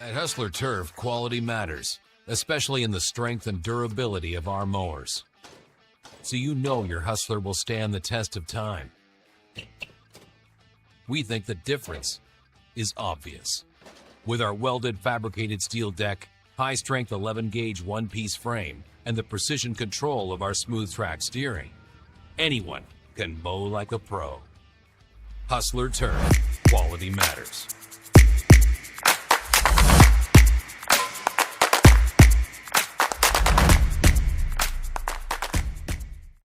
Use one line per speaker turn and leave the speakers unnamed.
At Hustler Turf, quality matters, especially in the strength and durability of our mowers. So you know your Hustler will stand the test of time. We think the difference is obvious. With our welded fabricated steel deck, high-strength 11-gauge one-piece frame, and the precision control of our smooth track steering, anyone can mow like a pro. Hustler Turf, quality matters.